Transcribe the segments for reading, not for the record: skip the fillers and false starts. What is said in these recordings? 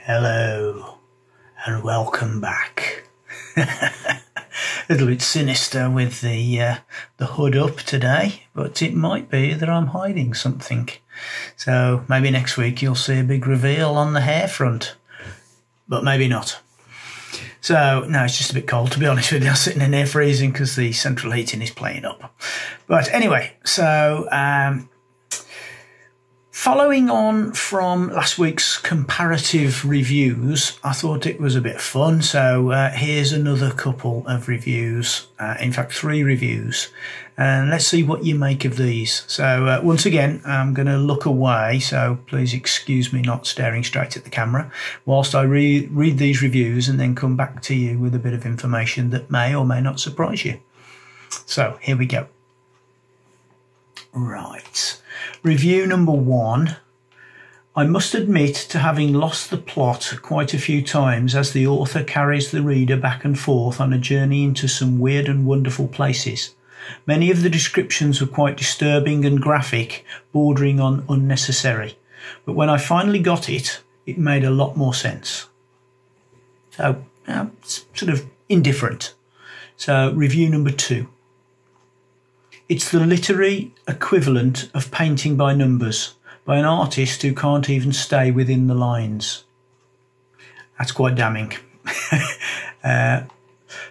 Hello and welcome back. A little bit sinister with the hood up today, but it might be that I'm hiding something. So maybe next week you'll see a big reveal on the hair front, but maybe not. So no, it's just a bit cold, to be honest with you. I'm sitting in there freezing because the central heating is playing up. But anyway, so following on from last week's comparative reviews, I thought it was a bit fun. So here's another couple of reviews, in fact 3 reviews, and let's see what you make of these. So once again, I'm going to look away, so please excuse me not staring straight at the camera whilst I read these reviews and then come back to you with a bit of information that may or may not surprise you. So here we go. Right. Review number 1. I must admit to having lost the plot quite a few times as the author carries the reader back and forth on a journey into some weird and wonderful places. Many of the descriptions were quite disturbing and graphic, bordering on unnecessary. But when I finally got it, it made a lot more sense. So, sort of indifferent. So, review number 2. It's the literary equivalent of painting by numbers, by an artist who can't even stay within the lines. That's quite damning.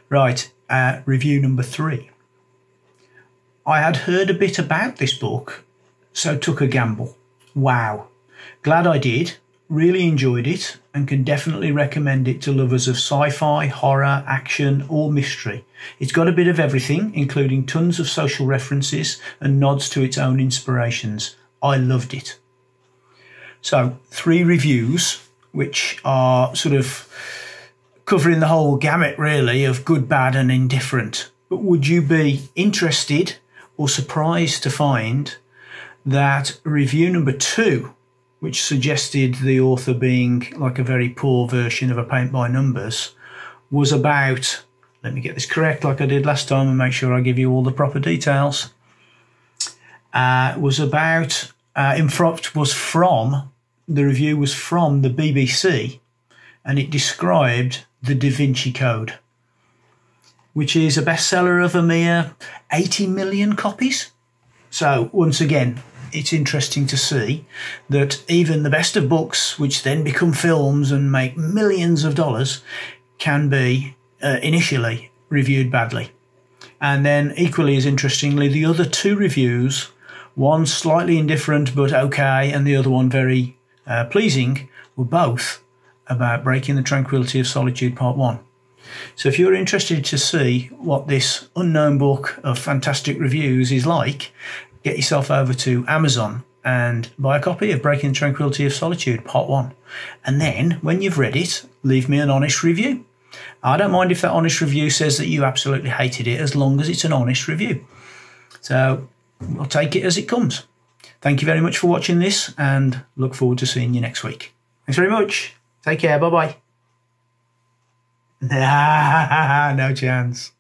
Right, review number 3. I had heard a bit about this book, so took a gamble. Wow. Glad I did. Really enjoyed it and can definitely recommend it to lovers of sci-fi, horror, action or mystery. It's got a bit of everything, including tons of social references and nods to its own inspirations. I loved it. So 3 reviews, which are sort of covering the whole gamut really of good, bad and indifferent. But would you be interested or surprised to find that review number 2, which suggested the author being like a very poor version of a paint by numbers, was about, let me get this correct like I did last time and make sure I give you all the proper details, the review was from the BBC, and it described the Da Vinci Code, which is a bestseller of a mere 80 million copies. So once again, it's interesting to see that even the best of books, which then become films and make millions of dollars, can be initially reviewed badly. And then equally as interestingly, the other 2 reviews, one slightly indifferent but okay and the other one very pleasing, were both about Breaking the Tranquillity of Solitude Part 1. So if you're interested to see what this unknown book of fantastic reviews is like, get yourself over to Amazon and buy a copy of Breaking the Tranquillity of Solitude Part 1. And then, when you've read it, leave me an honest review. I don't mind if that honest review says that you absolutely hated it, as long as it's an honest review. So, I'll take it as it comes. Thank you very much for watching this, and look forward to seeing you next week. Thanks very much. Take care. Bye-bye. No chance.